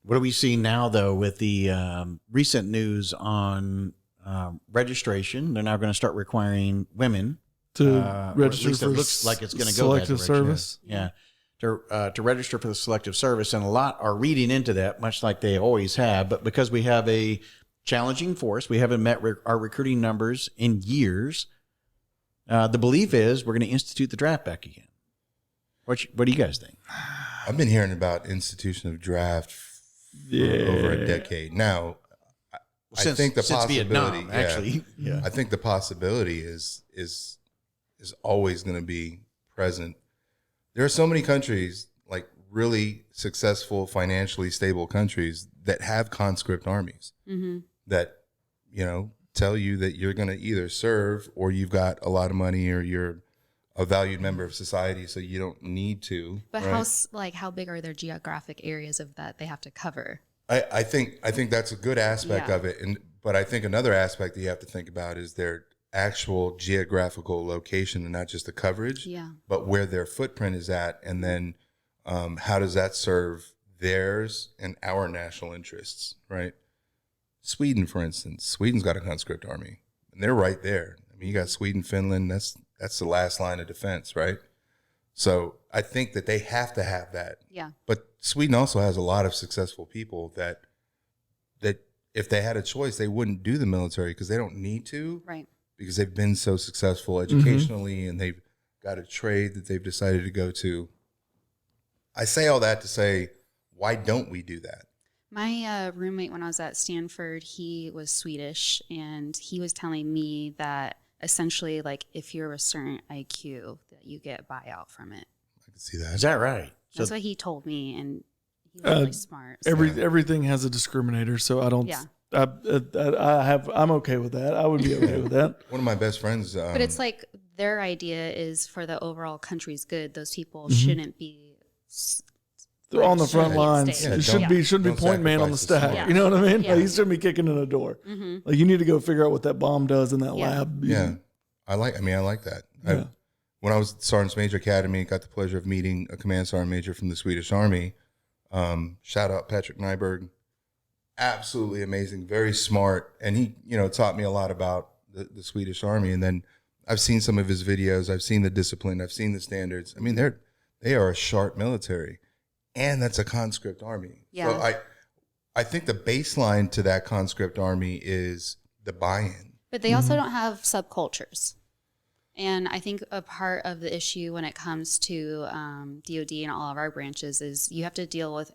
What do we see now, though, with the recent news on registration? They're now going to start requiring women to register for it looks like it's going to go Selective Service. Yeah. To register for the Selective Service. And a lot are reading into that, much like they always have. But because we have a challenging force, we haven't met our recruiting numbers in years. The belief is we're going to institute the draft back again. What do you guys think? I've been hearing about institution of draft for over a decade now. I think the possibility, Vietnam, actually, I think the possibility is always going to be present. There are so many countries, like really successful, financially stable countries, that have conscript armies that, tell you that you're going to either serve or you've got a lot of money or you're a valued member of society, so you don't need to. But how big are their geographic areas of that they have to cover? I think that's a good aspect of it, but I think another aspect that you have to think about is their actual geographical location, and not just the coverage, but where their footprint is at, and then how does that serve theirs and our national interests, right? Sweden, for instance, Sweden's got a conscript army, and they're right there. I mean, you got Sweden, Finland. That's the last line of defense, right? So I think that they have to have that. Yeah. But Sweden also has a lot of successful people that if they had a choice, they wouldn't do the military because they don't need to. Right. Because they've been so successful educationally and they've got a trade that they've decided to go to. I say all that to say, why don't we do that? My roommate, when I was at Stanford, he was Swedish, and he was telling me that essentially, like, if you're a certain IQ, that you get a buyout from it. I can see that. Is that right? That's what he told me, and he was really smart. So. Everything has a discriminator, so I don't. Yeah. I'm okay with that. I would be okay with that. One of my best friends. But it's like their idea is for the overall country's good. Those people shouldn't be. They're on the front lines. Yeah, it shouldn't be point man on the stack. Yeah. You know what I mean? Yeah. Like, he shouldn't be kicking in a door. Like, you need to go figure out what that bomb does in that lab. Yeah, I like that. Yeah. When I was at Sergeant's Major Academy, got the pleasure of meeting a command sergeant major from the Swedish Army. Shout out Patrick Nyberg. Absolutely amazing, very smart, and he taught me a lot about the Swedish Army. And then I've seen some of his videos. I've seen the discipline. I've seen the standards. I mean, they are a sharp military. And that's a conscript army. Yeah. So I think the baseline to that conscript army is the buy-in. But they also don't have subcultures. And I think a part of the issue when it comes to DOD and all of our branches is you have to deal with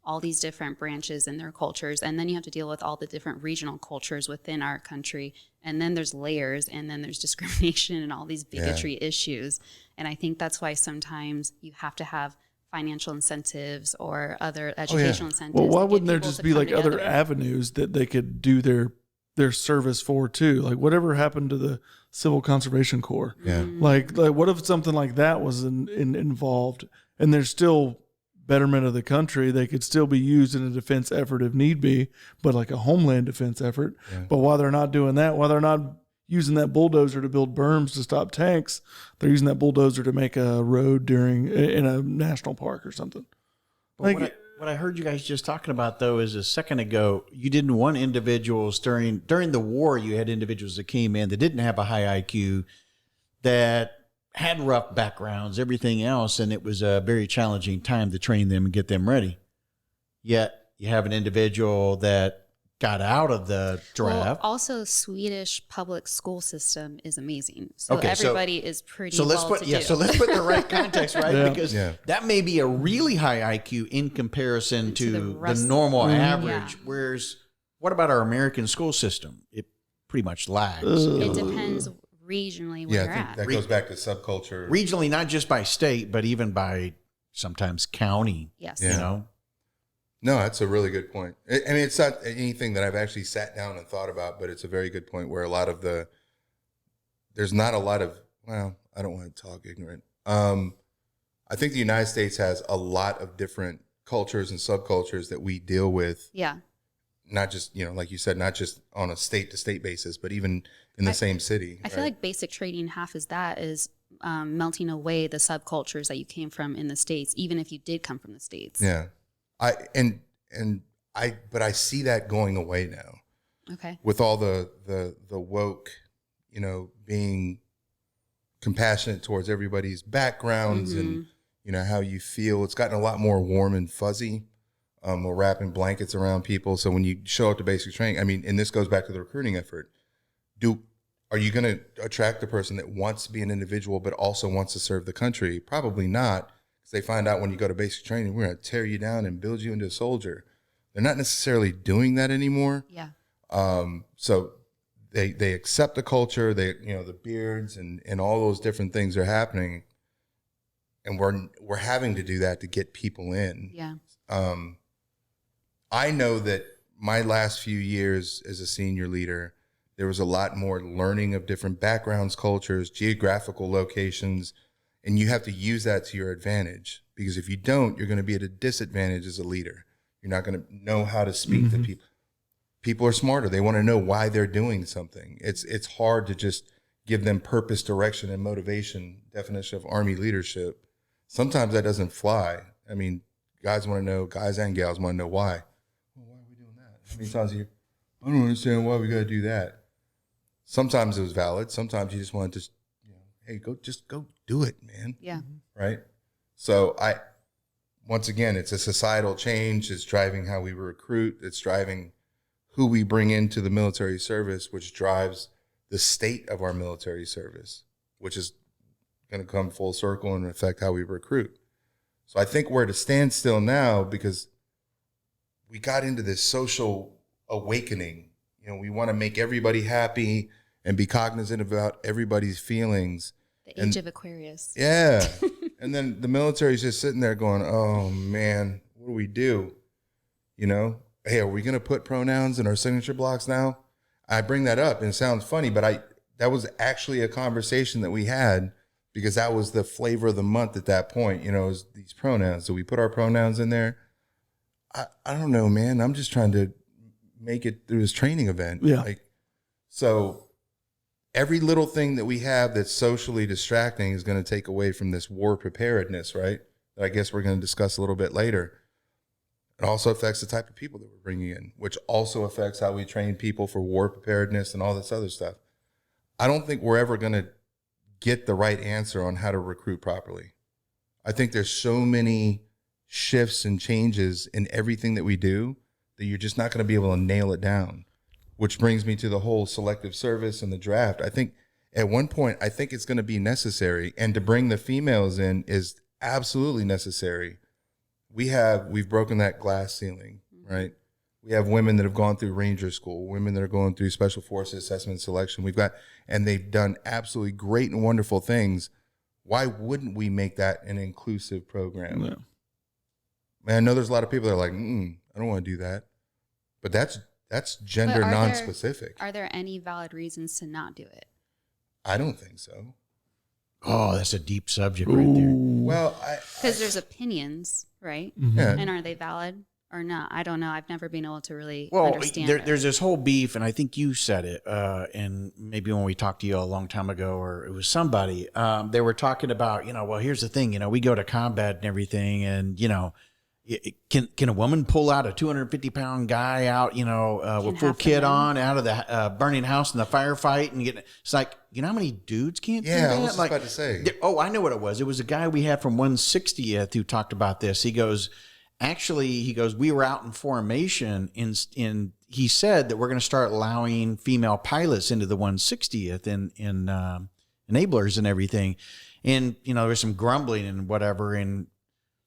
all these different branches and their cultures, and then you have to deal with all the different regional cultures within our country. And then there's layers, and then there's discrimination and all these bigotry issues. And I think that's why sometimes you have to have financial incentives or other educational incentives. Well, why wouldn't there just be like other avenues that they could do their service for too? Like, whatever happened to the Civil Conservation Corps? Yeah. Like what if something like that was involved, and there's still betterment of the country? They could still be used in a defense effort if need be, but like a homeland defense effort. Yeah. But while they're not doing that, while they're not using that bulldozer to build berms to stop tanks, they're using that bulldozer to make a road in a national park or something. What I heard you guys just talking about, though, is a second ago, you didn't want individuals during the war. You had individuals that came in that didn't have a high IQ, that had rough backgrounds, everything else, and it was a very challenging time to train them and get them ready. Yet you have an individual that got out of the draft. Well, also, Swedish public school system is amazing. So everybody is pretty So let's put the right context, right? Because that may be a really high IQ in comparison to the normal average. Whereas, what about our American school system? It pretty much lags. It depends regionally where you're at. That goes back to subculture. Regionally, not just by state, but even by sometimes county. Yes. No, that's a really good point. I mean, it's not anything that I've actually sat down and thought about, but it's a very good point where there's not a lot of, well, I don't want to talk ignorant. I think the United States has a lot of different cultures and subcultures that we deal with. Yeah. Not just, like you said, not just on a state to state basis, but even in the same city. I feel like basic training, half is melting away the subcultures that you came from in the States, even if you did come from the States. Yeah. And but I see that going away now. Okay. With all the woke, being compassionate towards everybody's backgrounds and, how you feel. It's gotten a lot more warm and fuzzy. We're wrapping blankets around people. So when you show up to basic training, I mean, and this goes back to the recruiting effort, are you going to attract the person that wants to be an individual but also wants to serve the country? Probably not, because they find out when you go to basic training, we're going to tear you down and build you into a soldier. They're not necessarily doing that anymore. Yeah. So they accept the culture, the beards and all those different things are happening, and we're having to do that to get people in. Yeah. I know that my last few years as a senior leader, there was a lot more learning of different backgrounds, cultures, geographical locations, and you have to use that to your advantage, because if you don't, you're going to be at a disadvantage as a leader. You're not going to know how to speak to people. People are smarter. They want to know why they're doing something. It's hard to just give them purpose, direction, and motivation, definition of Army leadership. Sometimes that doesn't fly. I mean, guys and gals want to know why. Well, why are we doing that? How many times I don't understand why we got to do that. Sometimes it was valid. Sometimes you just wanted to, hey, go do it, man. Yeah. Right? So once again, it's a societal change. It's driving how we recruit. It's driving who we bring into the military service, which drives the state of our military service, which is going to come full circle and affect how we recruit. So I think we're at a standstill now because we got into this social awakening. We want to make everybody happy and be cognizant about everybody's feelings. The age of Aquarius. Yeah. And then the military's just sitting there going, oh, man, what do we do? Hey, are we going to put pronouns in our signature blocks now? I bring that up and it sounds funny, but that was actually a conversation that we had, because that was the flavor of the month at that point, is these pronouns. So we put our pronouns in there. I don't know, man. I'm just trying to make it through this training event. Yeah. So every little thing that we have that's socially distracting is going to take away from this war preparedness, right? That I guess we're going to discuss a little bit later. It also affects the type of people that we're bringing in, which also affects how we train people for war preparedness and all this other stuff. I don't think we're ever going to get the right answer on how to recruit properly. I think there's so many shifts and changes in everything that we do that you're just not going to be able to nail it down, which brings me to the whole selective service and the draft. I think at one point, it's going to be necessary, and to bring the females in is absolutely necessary. We've broken that glass ceiling, right? We have women that have gone through Ranger School, women that are going through Special Forces Assessment and Selection. And they've done absolutely great and wonderful things. Why wouldn't we make that an inclusive program? Yeah. Man, I know there's a lot of people that are like, I don't want to do that. But that's gender non-specific. Are there any valid reasons to not do it? I don't think so. Oh, that's a deep subject right there. Well, because there's opinions, right? Yeah. And are they valid or not? I don't know. I've never been able to really understand. There's this whole beef, and I think you said it, and maybe when we talked to you a long time ago, or it was somebody, they were talking about, well, here's the thing, we go to combat and everything, and, can a woman pull out a 250-pound guy out, with full kit on out of the burning house in the firefight and get? It's like, how many dudes can't do that? Yeah, I was just about to say. I know what it was. It was a guy we had from 160th who talked about this. He goes, we were out in formation in he said that we're going to start allowing female pilots into the 160th in enablers and everything. And, there was some grumbling and whatever, and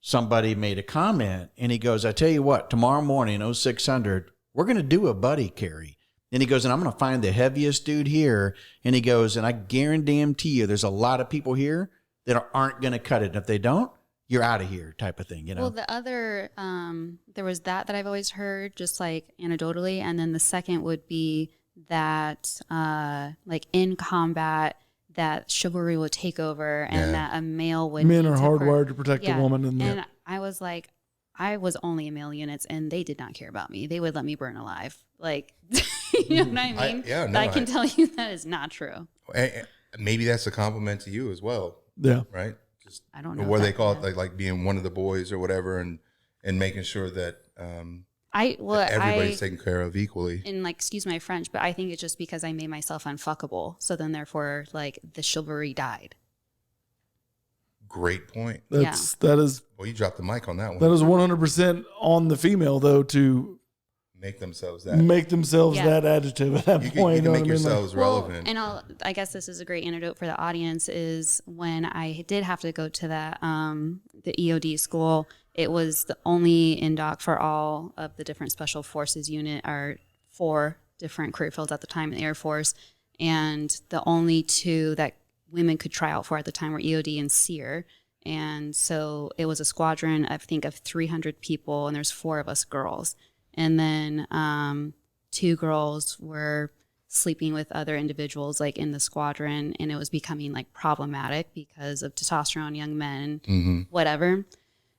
somebody made a comment, and he goes, I tell you what, tomorrow morning, 0600, we're going to do a buddy carry. And he goes, and I'm going to find the heaviest dude here. And he goes, and I guarantee you, there's a lot of people here that aren't going to cut it. And if they don't, you're out of here, type of thing, Well, the other, there was that I've always heard, just like anecdotally. And then the second would be that, like in combat, that chivalry would take over and that a male would. Men are hardwired to protect the woman. And I was like, I was only in male units and they did not care about me. They would let me burn alive. Like, you know what I mean? I can tell you that is not true. Maybe that's a compliment to you as well. Yeah. Right? I don't know what they call it, like being one of the boys or whatever, and making sure that Everybody's taken care of equally. And like, excuse my French, but I think it's just because I made myself unfuckable. So then therefore, like, the chivalry died. Great point. That is. Well, you dropped the mic on that one. That is 100% on the female though to make themselves that adjective at that point. You can make yourselves relevant. And I guess this is a great antidote for the audience is when I did have to go to that the EOD school, it was the only in-doc for all of the different special forces unit, or 4 different career fields at the time in the Air Force, and the only 2 that women could try out for at the time were EOD and SEER. And so it was a squadron, I think, of 300 people, and there's 4 of us girls. And then 2 girls were sleeping with other individuals like in the squadron, and it was becoming like problematic because of testosterone, young men, whatever.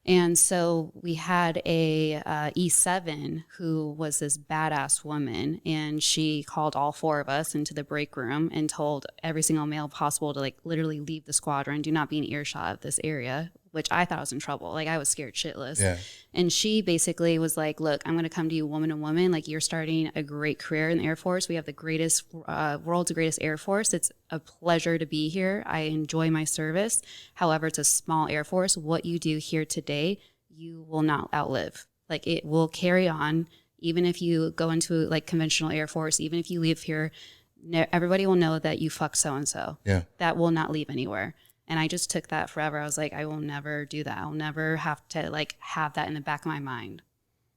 And so we had a E7 who was this badass woman, and she called all 4 of us into the break room and told every single male possible to like literally leave the squadron, do not be in earshot of this area, which I thought I was in trouble. Like I was scared shitless. Yeah. And she basically was like, look, I'm going to come to you woman to woman. Like you're starting a great career in the Air Force. We have the greatest, world's greatest Air Force. It's a pleasure to be here. I enjoy my service. However, it's a small Air Force. What you do here today, you will not outlive. Like it will carry on. Even if you go into like conventional Air Force, even if you leave here, everybody will know that you fucked so-and-so. Yeah. That will not leave anywhere. And I just took that forever. I was like, I will never do that. I'll never have to like have that in the back of my mind.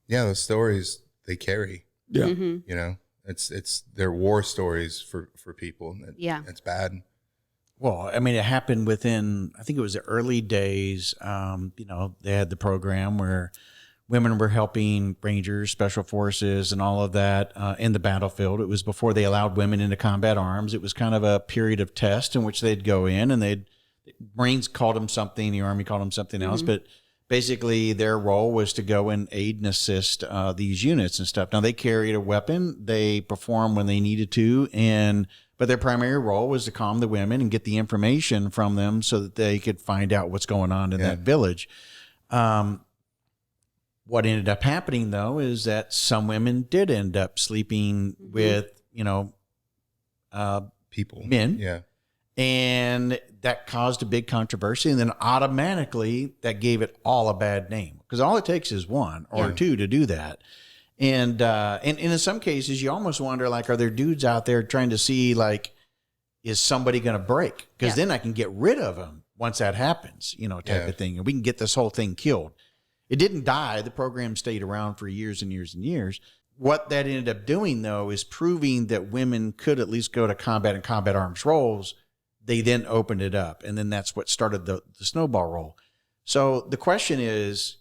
Yeah, those stories they carry. Yeah, you know, it's they're war stories for people. It's bad. Well, I mean, it happened within, I think it was the early days. You know, they had the program where women were helping Rangers, Special Forces, and all of that in the battlefield. It was before they allowed women into combat arms. It was kind of a period of test in which they'd go in and Marines called them something, the Army called them something else, but basically their role was to go and aid and assist these units and stuff. Now they carried a weapon, they performed when they needed to, but their primary role was to calm the women and get the information from them so that they could find out what's going on in that village. What ended up happening though is that some women did end up sleeping with, you know, men. Yeah. And that caused a big controversy. And then automatically that gave it all a bad name because all it takes is 1 or 2 to do that. And in some cases, you almost wonder, like, are there dudes out there trying to see, like, is somebody going to break? Because then I can get rid of them once that happens, you know, type of thing. And we can get this whole thing killed. It didn't die. The program stayed around for years and years and years. What that ended up doing, though, is proving that women could at least go to combat and combat arms roles. They then opened it up, and then that's what started the snowball roll. So the question is,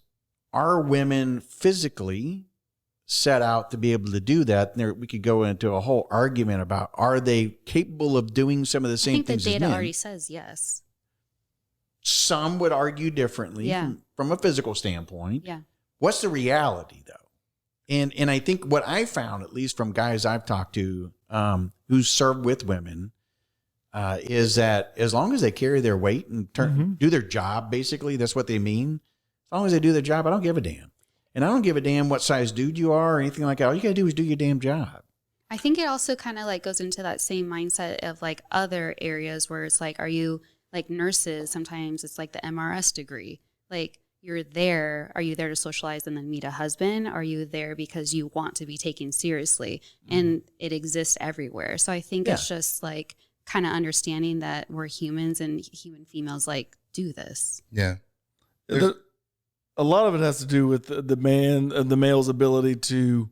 are women physically set out to be able to do that? And there, we could go into a whole argument about, are they capable of doing some of the same things as men? I think the data already says yes. Some would argue differently from a physical standpoint. Yeah. What's the reality, though? And I think what I found, at least from guys I've talked to who served with women, is that as long as they carry their weight and do their job, basically, that's what they mean. As long as they do their job, I don't give a damn. And I don't give a damn what size dude you are or anything like that. All you got to do is do your damn job. I think it also kind of like goes into that same mindset of like other areas where it's like, are you like nurses? Sometimes it's like the MRS degree. Like you're there. Are you there to socialize and then meet a husband? Are you there because you want to be taken seriously? And it exists everywhere. So I think it's just like kind of understanding that we're humans and human females like do this. Yeah. A lot of it has to do with the male's ability to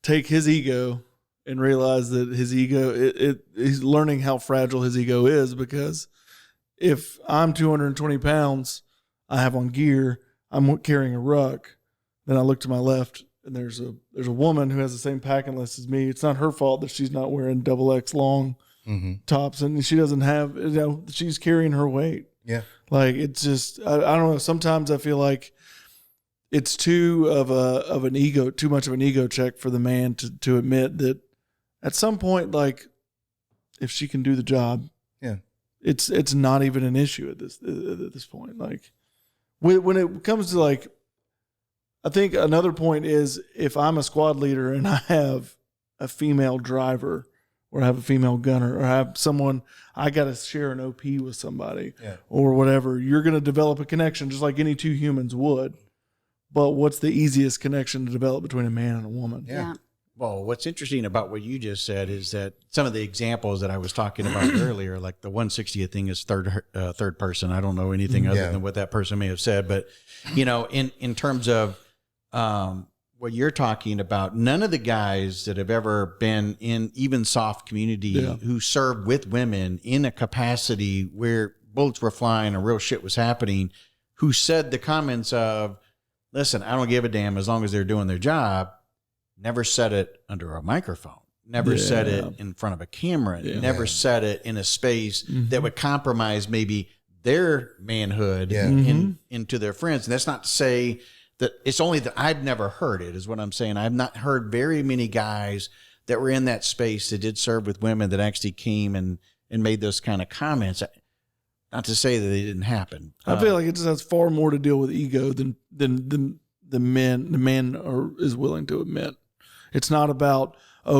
take his ego and realize that his ego, he's learning how fragile his ego is, because if I'm 220 pounds, I have on gear, I'm carrying a ruck, then I look to my left and there's a woman who has the same packing list as me. It's not her fault that she's not wearing XX long tops, and she doesn't have, you know, she's carrying her weight. Yeah. Like, it's just, I don't know. Sometimes I feel like it's too much of an ego check for the man to admit that at some point, like, if she can do the job, it's not even an issue at this point. Like when it comes to like, I think another point is if I'm a squad leader and I have a female driver or I have a female gunner or I have someone, I got to share an OP with somebody or whatever, you're going to develop a connection just like any two humans would. But what's the easiest connection to develop between a man and a woman? Yeah. Well, what's interesting about what you just said is that some of the examples that I was talking about earlier, like the 160th thing is third person. I don't know anything other than what that person may have said, but in terms of what you're talking about, none of the guys that have ever been in even soft community who served with women in a capacity where bullets were flying and real shit was happening, who said the comments of, listen, I don't give a damn as long as they're doing their job. Never said it under a microphone. Never said it in front of a camera. Never said it in a space that would compromise maybe their manhood into their friends. And that's not to say that it's only that I've never heard it, is what I'm saying. I've not heard very many guys that were in that space that did serve with women that actually came and made those kind of comments. Not to say that they didn't happen. I feel like it just has far more to deal with ego than the man is willing to admit. It's not about,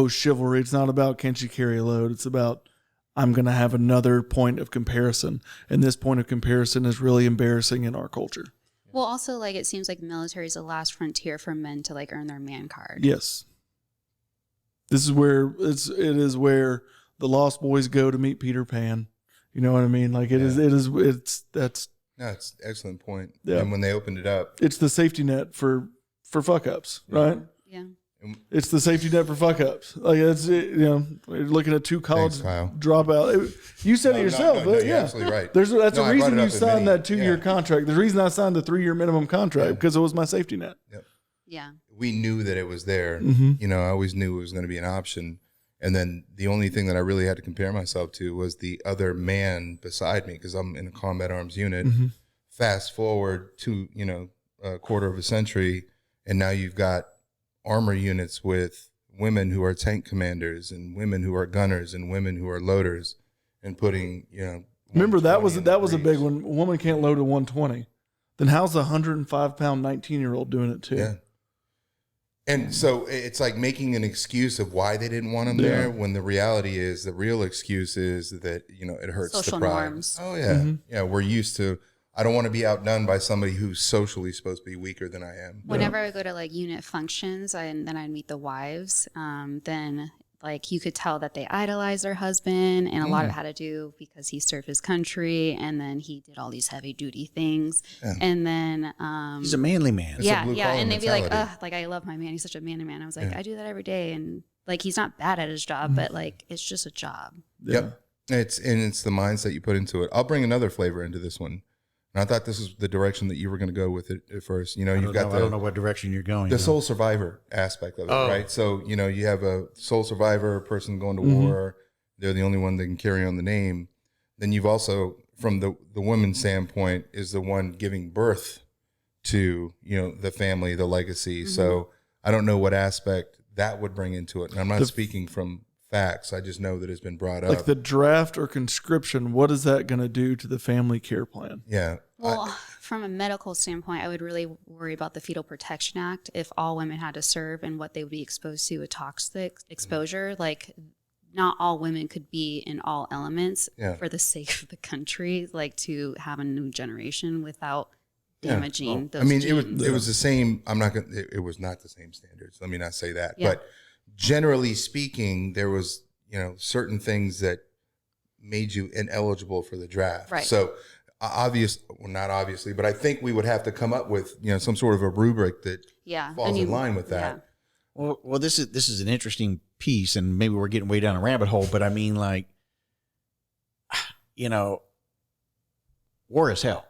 chivalry. It's not about, can she carry a load? It's about, I'm going to have another point of comparison. And this point of comparison is really embarrassing in our culture. Well, also, like, it seems like the military is the last frontier for men to, like, earn their man card. Yes. This is where it is where the Lost Boys go to meet Peter Pan. You know what I mean? Like, it's an excellent point. Yeah. And when they opened it up, it's the safety net for fuck ups, right? Yeah. It's the safety net for fuck ups. Like, it's, we're looking at two college dropout. You said it yourself. You're absolutely right. That's the reason you signed that 2-year contract. The reason I signed the 3-year minimum contract because it was my safety net. Yep. Yeah. We knew that it was there. I always knew it was going to be an option. And then the only thing that I really had to compare myself to was the other man beside me, because I'm in a combat arms unit. Fast forward to, a quarter of a century, and now you've got armor units with women who are tank commanders and women who are gunners and women who are loaders, and putting, remember that was a big one. A woman can't load a 120. Then how's the 105-pound 19-year-old doing it too? Yeah. And so it's like making an excuse of why they didn't want them there, when the reality is, the real excuse is that, it hurts social the pride. norms. Oh yeah. Yeah. We're used to, I don't want to be outdone by somebody who's socially supposed to be weaker than I am. Whenever I go to like unit functions and then I meet the wives, then like you could tell that they idolize their husband, and a lot of it had to do because he served his country and then he did all these heavy duty things. And then he's a manly man. Yeah. And they'd be like, like, I love my man. He's such a manly man. I was like, I do that every day. And like, he's not bad at his job, but like, it's just a job. Yep. It's the mindset you put into it. I'll bring another flavor into this one. And I thought this was the direction that you were going to go with it at first. I don't know what direction you're going. The soul survivor aspect of it, right? So, you have a soul survivor, a person going to war. They're the only one that can carry on the name. Then you've also, from the woman's standpoint, is the one giving birth to, the family, the legacy. So I don't know what aspect that would bring into it. And I'm not speaking from facts. I just know that it's been brought up. Like the draft or conscription, what is that going to do to the family care plan? Yeah. Well, from a medical standpoint, I would really worry about the Fetal Protection Act. If all women had to serve and what they would be exposed to with toxic exposure, like not all women could be in all elements for the sake of the country, like to have a new generation without damaging those genes. It was the same. It was not the same standards. Let me not say that. But generally speaking, there was, certain things that made you ineligible for the draft. Right. So not obviously, but I think we would have to come up with, some sort of a rubric that falls in line with that. Yeah. Well, this is an interesting piece, and maybe we're getting way down a rabbit hole, but I mean, like, war is hell.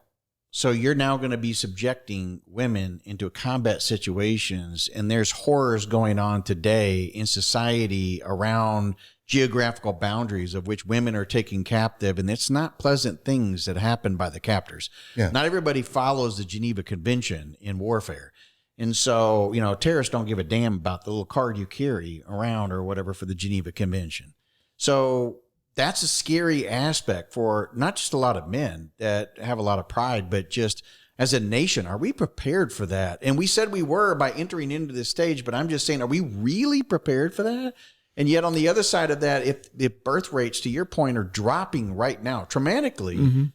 So you're now going to be subjecting women into combat situations, and there's horrors going on today in society around geographical boundaries of which women are taken captive, and it's not pleasant things that happen by the captors. Yeah. Not everybody follows the Geneva Convention in warfare. And so, terrorists don't give a damn about the little card you carry around or whatever for the Geneva Convention. So that's a scary aspect for not just a lot of men that have a lot of pride, but just as a nation, are we prepared for that? And we said we were by entering into this stage, but I'm just saying, are we really prepared for that? And yet on the other side of that, if birth rates, to your point, are dropping right now dramatically,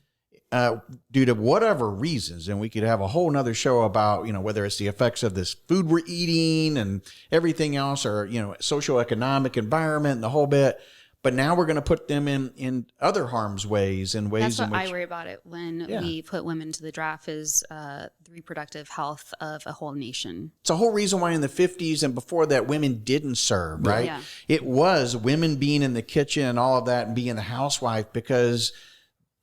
due to whatever reasons, and we could have a whole nother show about, whether it's the effects of this food we're eating and everything else, or, socioeconomic environment and the whole bit. But now we're going to put them in other harm's ways and ways. That's in what which, I worry about it when we put women into the draft is the reproductive health of a whole nation. It's a whole reason why in the 50s and before that women didn't serve, right? Yeah. It was women being in the kitchen and all of that and being the housewife because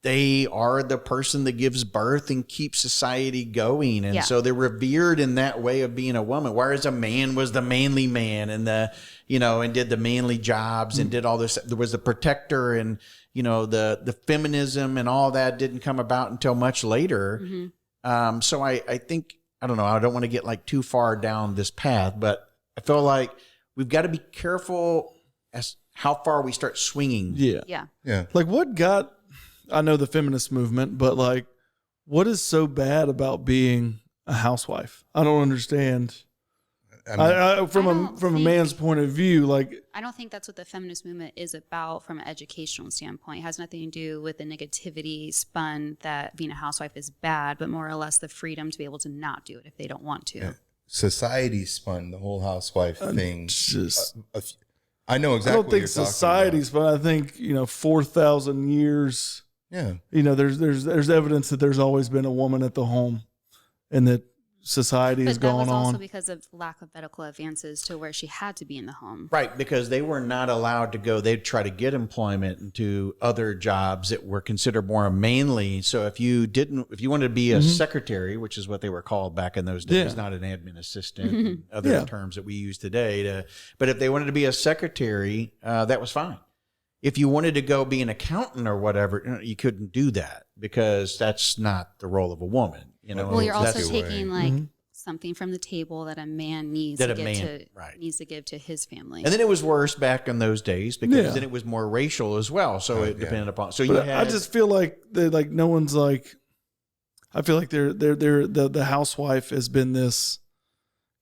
they are the person that gives birth and keeps society going. And so they're revered in that way of being a woman. Whereas a man was the manly man and and did the manly jobs and did all this. There was the protector and, the feminism and all that didn't come about until much later. So I think, I don't know, I don't want to get like too far down this path, but I feel like we've got to be careful as how far we start swinging. Yeah. Like what got, I know the feminist movement, but like, what is so bad about being a housewife? I don't understand. From a man's point of view, like I don't think that's what the feminist movement is about from an educational standpoint. It has nothing to do with the negativity spun that being a housewife is bad, but more or less the freedom to be able to not do it if they don't want to. Yeah. Society spun the whole housewife thing. I know exactly. I don't think society spun. I think 4,000 years. Yeah. There's evidence that there's always been a woman at the home, and that society has gone on. But that was also because of lack of medical advances to where she had to be in the home. Right, because they were not allowed to go. They'd try to get employment into other jobs that were considered more manly. So if you wanted to be a secretary, which is what they were called back in those days, not an admin assistant, and other terms that we use today. But if they wanted to be a secretary, that was fine. If you wanted to go be an accountant or whatever, you couldn't do that because that's not the role of a woman. Well, you're also taking something from the table that a man needs to give to his family. And then it was worse back in those days because then it was more racial as well. So it depended upon. So I just feel like no one's like. I feel like the housewife has been this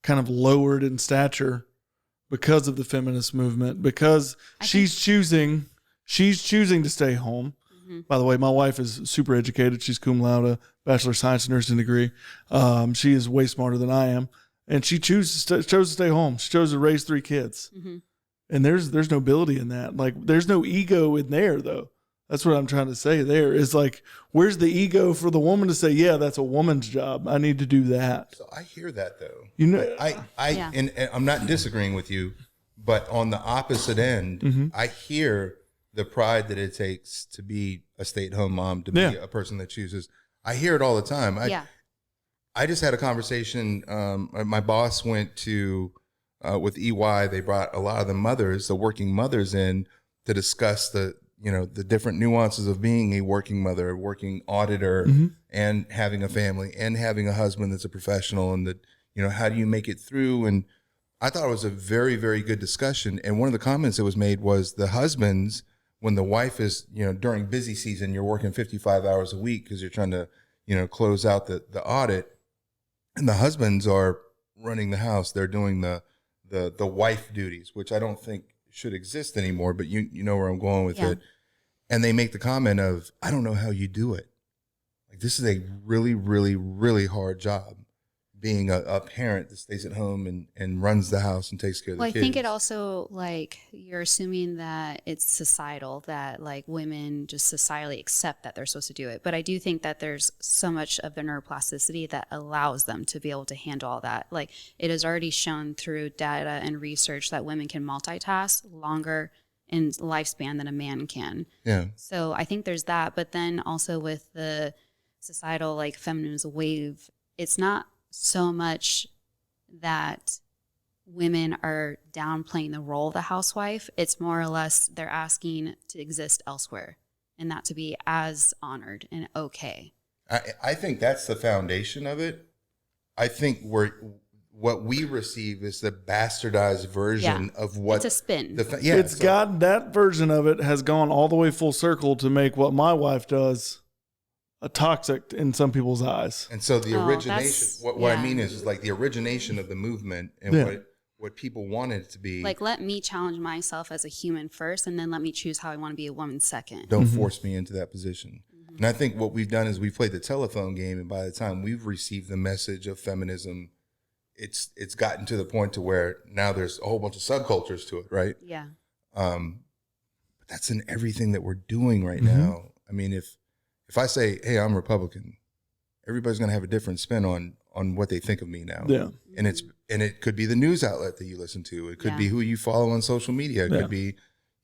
kind of lowered in stature because of the feminist movement, because she's choosing to stay home. By the way, my wife is super educated. She's cum laude, bachelor of science nursing degree. She is way smarter than I am, and she chose to stay home. She chose to raise 3 kids, and there's nobility in that. Like, there's no ego in there, though. That's what I'm trying to say. There is like, where's the ego for the woman to say, yeah, that's a woman's job. I need to do that. So I hear that though. And I'm not disagreeing with you, but on the opposite end, I hear the pride that it takes to be a stay-at-home mom, to be a person that chooses. I hear it all the time. I just had a conversation. My boss went to with EY. They brought a lot of the working mothers in to discuss the different nuances of being a working mother, a working auditor, and having a family and having a husband that's a professional, and that, how do you make it through? And I thought it was a very, very good discussion. And one of the comments that was made was the husbands, when the wife is, during busy season, you're working 55 hours a week because you're trying to, close out the audit, and the husbands are running the house. They're doing the wife duties, which I don't think should exist anymore, but you know where I'm going with it. And they make the comment of, I don't know how you do it. Like, this is a really, really, really hard job, being a parent that stays at home and runs the house and takes care of the kids. I think it also, you're assuming that it's societal, that women just societally accept that they're supposed to do it. But I do think that there's so much of the neuroplasticity that allows them to be able to handle all that. It is already shown through data and research that women can multitask longer in lifespan than a man can. Yeah. So I think there's that. But then also with the societal feminism wave, it's not so much that women are downplaying the role of the housewife. It's more or less they're asking to exist elsewhere and that to be as honored and okay. I think that's the foundation of it. I think what we receive is the bastardized version of what it's a spin. That version of it has gone all the way full circle to make what my wife does toxic in some people's eyes. And so the origination, what I mean is like the origination of the movement and what people wanted it to be. Like, let me challenge myself as a human first, and then let me choose how I want to be a woman second. Don't force me into that position. And I think what we've done is we've played the telephone game, and by the time we've received the message of feminism, it's gotten to the point to where now there's a whole bunch of subcultures to it, right? Yeah. But that's in everything that we're doing right now. I mean, if I say, hey, I'm Republican, everybody's going to have a different spin on what they think of me now. Yeah. And it could be the news outlet that you listen to. It could be who you follow on social media. It could be,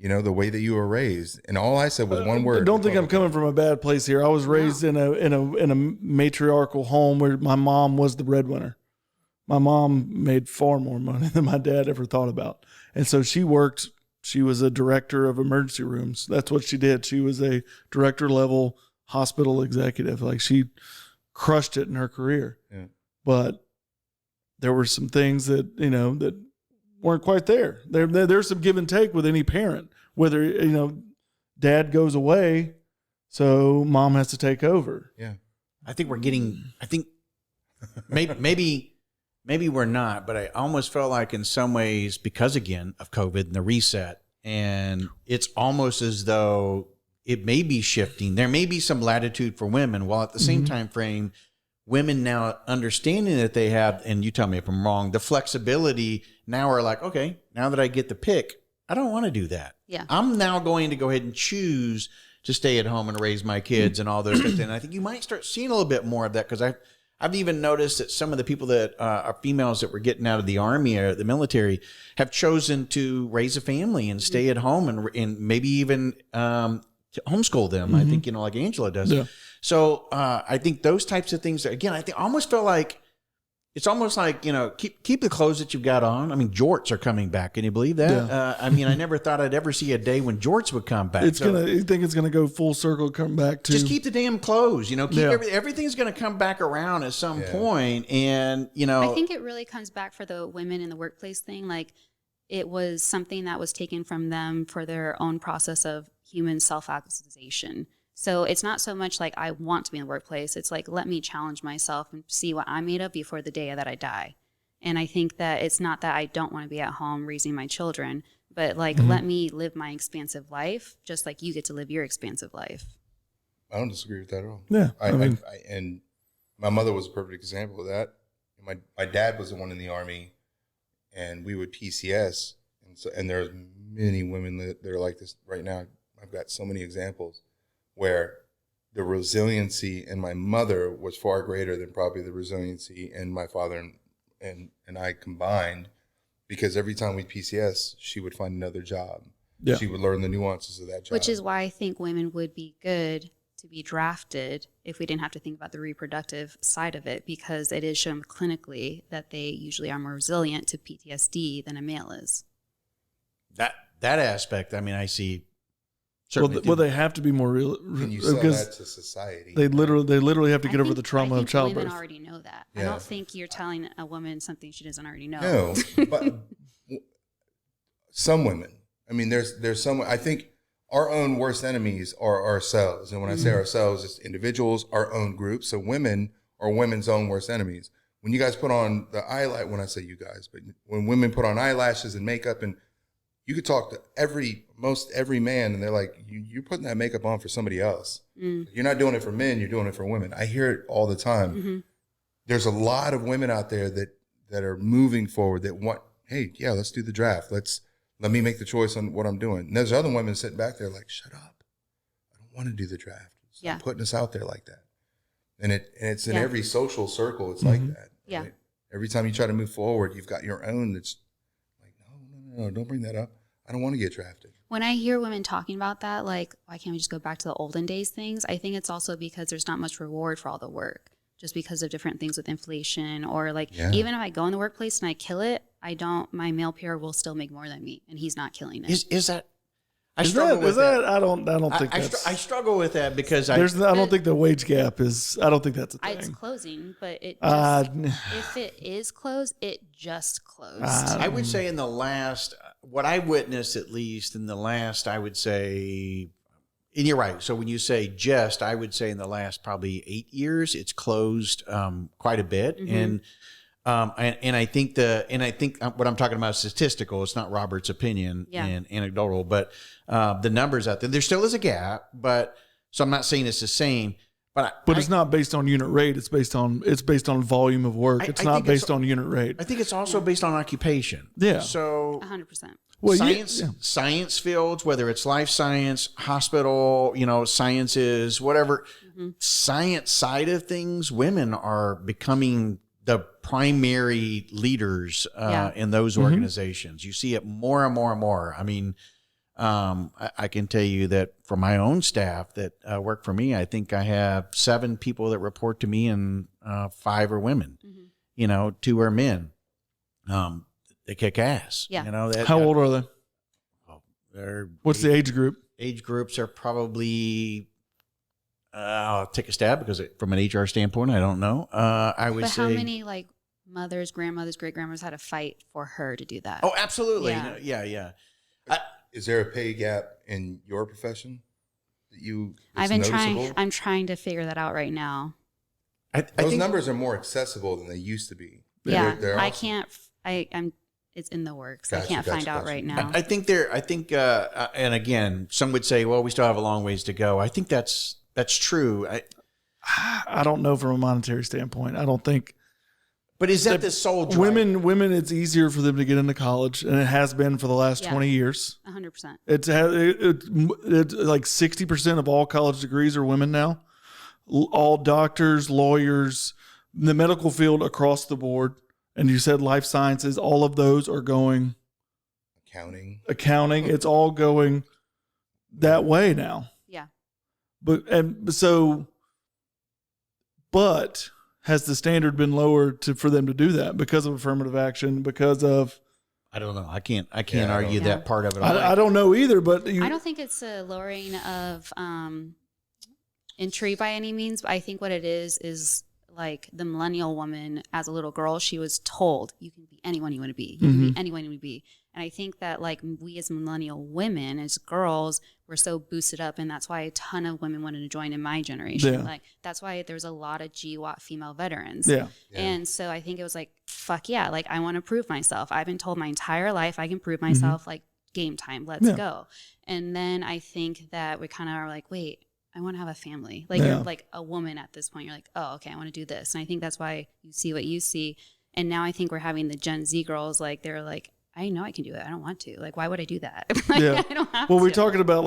the way that you were raised. And all I said was one word. I don't think I'm coming from a bad place here. I was raised in a matriarchal home where my mom was the breadwinner. My mom made far more money than my dad ever thought about. And so she was a director of emergency rooms. That's what she did. She was a director level hospital executive. Like, she crushed it in her career. Yeah. But there were some things that, that weren't quite there. There's some give and take with any parent, whether, dad goes away, so mom has to take over. Yeah. I think maybe we're not, but I almost felt like in some ways, because again of COVID and the reset, and it's almost as though it may be shifting. There may be some latitude for women, while at the same time frame, women now understanding that they have, and you tell me if I'm wrong, the flexibility now are like, okay, now that I get the pick, I don't want to do that. Yeah. I'm now going to go ahead and choose to stay at home and raise my kids and all those things. And I think you might start seeing a little bit more of that, because I've even noticed that some of the people that are females that were getting out of the army or the military have chosen to raise a family and stay at home and maybe even to homeschool them. I think, like Angela does. Yeah. So I think those types of things, again, I think almost feel like it's almost like, keep the clothes that you've got on. I mean, jorts are coming back. Can you believe that? Yeah. I mean, I never thought I'd ever see a day when jorts would come back. You think it's going to go full circle, come back to. Just keep the damn clothes, everything's going to come back around at some point. And, I think it really comes back for the women in the workplace thing. Like, it was something that was taken from them for their own process of human self-actualization. So it's not so much like I want to be in the workplace. It's like, let me challenge myself and see what I'm made of before the day that I die. And I think that it's not that I don't want to be at home raising my children, but like, let me live my expansive life, just like you get to live your expansive life. I don't disagree with that at all. Yeah. And my mother was a perfect example of that. My dad was the one in the Army, and we would PCS. And there's many women that are like this right now. I've got so many examples where the resiliency in my mother was far greater than probably the resiliency in my father and I combined, because every time we PCS, she would find another job. Yeah. She would learn the nuances of that job. Which is why I think women would be good to be drafted if we didn't have to think about the reproductive side of it, because it is shown clinically that they usually are more resilient to PTSD than a male is. That aspect, I mean, I see. Well, they have to be more real. Can you sell that to society? They literally have to get over the trauma of childbirth. Women already know that. Yeah. I don't think you're telling a woman something she doesn't already know. No, but some women. I mean, there's some. I think our own worst enemies are ourselves, and when I say ourselves, it's individuals, our own groups. So women are women's own worst enemies. When you guys put on the eyelash, when I say you guys, but when women put on eyelashes and makeup, and you could talk to most every man, and they're like, you're putting that makeup on for somebody else. You're not doing it for men, you're doing it for women. I hear it all the time. There's a lot of women out there that are moving forward, that want, hey, yeah, let's do the draft. Let me make the choice on what I'm doing. And there's other women sitting back there like, shut up. I don't want to do the draft. Stop putting us out there like that. And it's in every social circle, it's like that. Yeah. Right? Every time you try to move forward, you've got your own that's like, no, don't bring that up. I don't want to get drafted. When I hear women talking about that, like, why can't we just go back to the olden days things? I think it's also because there's not much reward for all the work, just because of different things with inflation, or like, even if I go in the workplace and I kill it, my male peer will still make more than me, and he's not killing it. Is that? I struggle with that. I don't think that's. I struggle with that because I don't think the wage gap is. I don't think that's a thing. It's closing, but if it is closed, it just closed. I would say in the last, what I witnessed at least in the last, I would say And you're right. So when you say just, I would say in the last probably 8 years, it's closed quite a bit. And I think what I'm talking about is statistical. It's not Robert's opinion and anecdotal, but the numbers out there, there still is a gap, but so I'm not saying it's the same, but it's not based on unit rate. It's based on volume of work. It's not based on unit rate. I think it's also based on occupation. Yeah. So 100%. Well, science fields, whether it's life science, hospital, sciences, whatever, science side of things, women are becoming the primary leaders in those organizations. You see it more and more and more. I mean, I can tell you that for my own staff that work for me, I think I have 7 people that report to me, and 5 are women. 2 are men. They kick ass. Yeah. How old are they? What's the age group? Age groups are probably. I'll take a stab because from an HR standpoint, I don't know. I would say. But how many mothers, grandmothers, great grandmothers had to fight for her to do that? Oh, absolutely. Yeah. Is there a pay gap in your profession that I'm trying to figure that out right now. I think numbers are more accessible than they used to be. It's in the works. I can't find out right now. I think and again, some would say, well, we still have a long ways to go. I think that's true. I don't know from a monetary standpoint. I don't think. But is that the sole drive? Women, it's easier for them to get into college, and it has been for the last 20 years. 100%. It's like 60% of all college degrees are women now. All doctors, lawyers, the medical field across the board. And you said life sciences, all of those are going. Accounting. It's all going that way now. Yeah. But has the standard been lowered for them to do that because of affirmative action, because of? I don't know. I can't argue that part of it. I don't know either, but I don't think it's a lowering of entry by any means. But I think what it is like the millennial woman as a little girl, she was told you can be anyone you want to be. You can be anyone you want to be. And I think that like we as millennial women, as girls, we're so boosted up, and that's why a ton of women wanted to join in my generation. Yeah. Like that's why there's a lot of GWAT female veterans. Yeah. And so I think it was like, fuck yeah, like I want to prove myself. I've been told my entire life I can prove myself, like game time, let's go. And then I think that we kind of are like, wait, I want to have a family. Like you're like a woman at this point. You're like, oh, okay, I want to do this. And I think that's why you see what you see. And now I think we're having the Gen Z girls, like they're like, I know I can do it. I don't want to. Like, why would I do that? Like, I don't have to. Well, we're talking about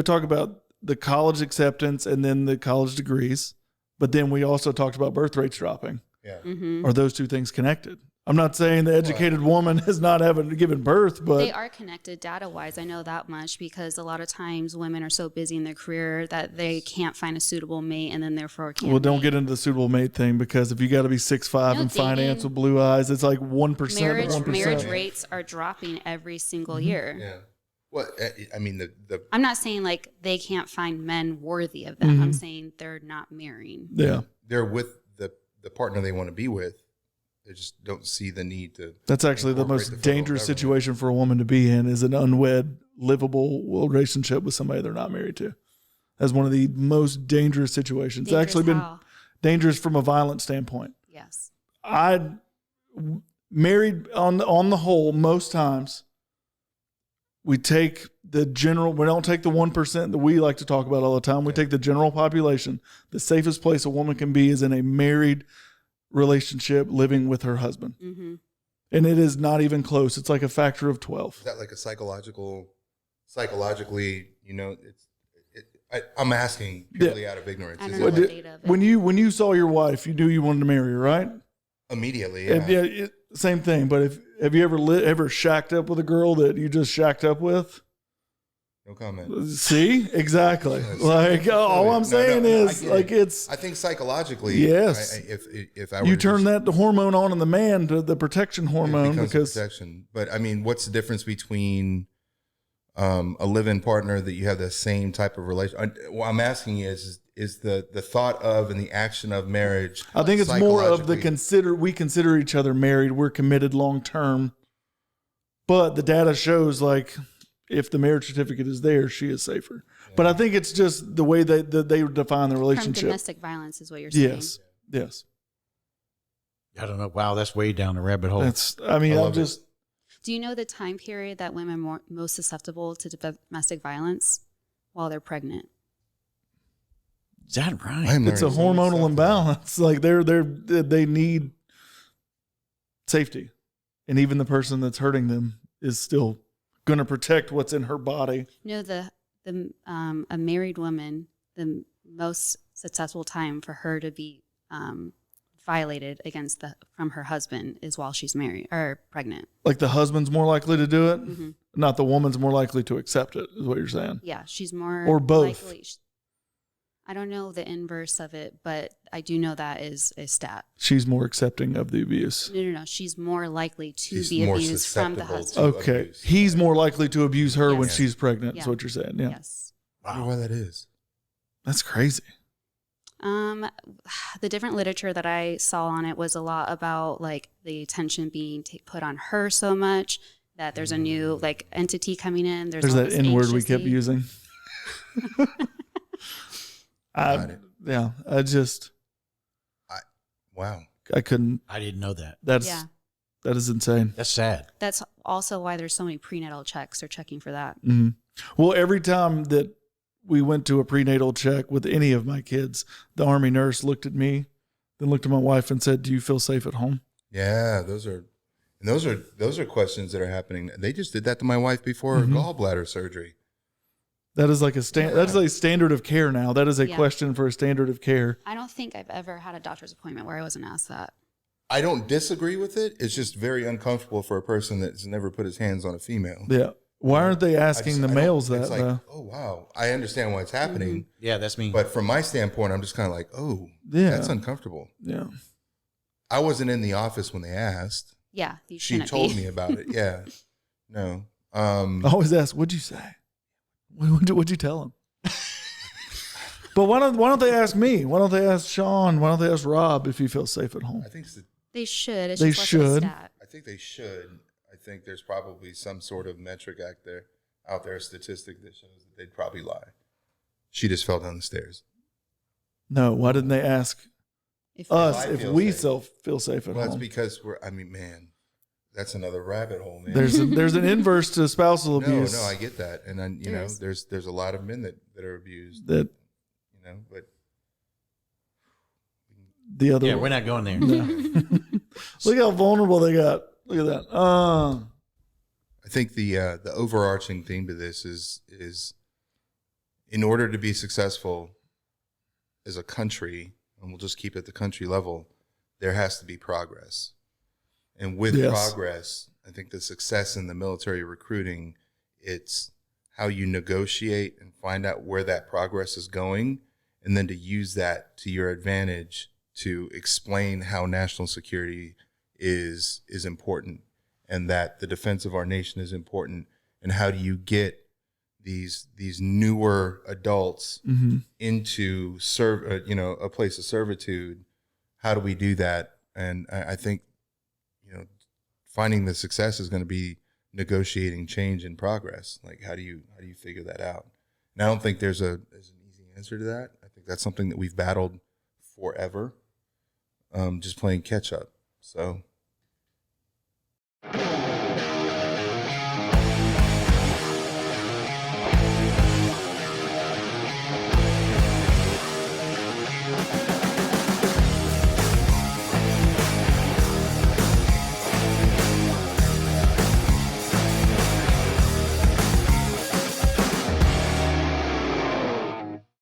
talk about the college acceptance and then the college degrees. But then we also talked about birth rates dropping. Yeah. Are those two things connected? I'm not saying the educated woman is not given birth, but they are connected data-wise. I know that much because a lot of times women are so busy in their career that they can't find a suitable mate, and then therefore can't. Well, don't get into the suitable mate thing because if you got to be 6'5" and finance with blue eyes, it's like 1%. Marriage rates are dropping every single year. Yeah. Well, I mean, I'm not saying like they can't find men worthy of them. I'm saying they're not marrying. Yeah. They're with the partner they want to be with. They just don't see the need to. That's actually the most dangerous situation for a woman to be in is an unwed, livable relationship with somebody they're not married to. That's one of the most dangerous situations. It's actually been dangerous from a violent standpoint. Yes. I married on the whole, most times we take the general, we don't take the 1% that we like to talk about all the time. We take the general population. The safest place a woman can be is in a married relationship living with her husband. And it is not even close. It's like a factor of 12. Is that like a psychologically, I'm asking purely out of ignorance. I don't know what data of it. When you saw your wife, you knew you wanted to marry her, right? Immediately, yeah. Same thing. But have you ever shacked up with a girl that you just shacked up with? No comment. See, exactly. Like all I'm saying is, like it's. I think psychologically, yes. If I were you turn that hormone on in the man to the protection hormone because protection. But I mean, what's the difference between a live-in partner that you have the same type of relation? What I'm asking is the thought of and the action of marriage. I think it's more of we consider each other married. We're committed long term, but the data shows like. If the marriage certificate is there, she is safer. But I think it's just the way that they define the From relationship. domestic violence is what you're saying. Yes. I don't know. Wow, that's way down the rabbit hole. Do you know the time period that women are most susceptible to domestic violence while they're pregnant? Is that right? It's a hormonal imbalance. Like they need safety, and even the person that's hurting them is still going to protect what's in her body. No, a married woman, the most successful time for her to be violated from her husband is while she's married or pregnant. Like the husband's more likely to do it, not the woman's more likely to accept it, is what you're saying. Yeah, she's more or both. Likely. I don't know the inverse of it, but I do know that is a stat. She's more accepting of the abuse. No. She's more likely to be abused from the husband. Okay. Abuse. He's more likely to abuse her when she's pregnant, is what you're saying. Yeah. Yes. I wonder why that is. That's crazy. The different literature that I saw on it was a lot about like the attention being put on her so much that there's a new like entity coming in. There's that N word we kept using. Wow. I couldn't. I didn't know that. That is insane. That's sad. That's also why there's so many prenatal checks. They're checking for that. Mm-hmm. Well, every time that we went to a prenatal check with any of my kids, the Army nurse looked at me, then looked at my wife and said, "Do you feel safe at home?" Yeah, those are questions that are happening. They just did that to my wife before her gallbladder surgery. That is like that's a standard of care now. That is a question for a standard of care. I don't think I've ever had a doctor's appointment where I wasn't asked that. I don't disagree with it. It's just very uncomfortable for a person that's never put his hands on a female. Yeah. Why aren't they asking the males that? It's like, oh, wow. I understand why it's happening. Yeah, that's me. But from my standpoint, I'm just kind of like, oh, that's uncomfortable. Yeah. I wasn't in the office when they asked. Yeah. She told me about it. Yeah. No. I always ask, what'd you say? What'd you tell them? But why don't they ask me? Why don't they ask Sean? Why don't they ask Rob if he feels safe at home? I think they should. It's they just should. I think they should. I think there's probably some sort of metric out there, a statistic that shows that they'd probably lie. She just fell down the stairs. No, why didn't they ask us if we feel safe at home? Well, that's because that's another rabbit hole, man. There's an inverse to spousal abuse. No, I get that, and then there's a lot of men that are abused. But the other, we're not going there. No. Look how vulnerable they got. Look at that. I think the overarching theme to this is in order to be successful as a country, and we'll just keep it at the country level, there has to be progress. And with progress, I think the success in the military recruiting, it's how you negotiate and find out where that progress is going, and then to use that to your advantage to explain how national security is important, and that the defense of our nation is important, and how do you get these newer adults into a place of servitude? How do we do that? And I think finding the success is going to be negotiating change and progress. Like how do you figure that out? And I don't think there's an easy answer to that. I think that's something that we've battled forever, just playing catch up. So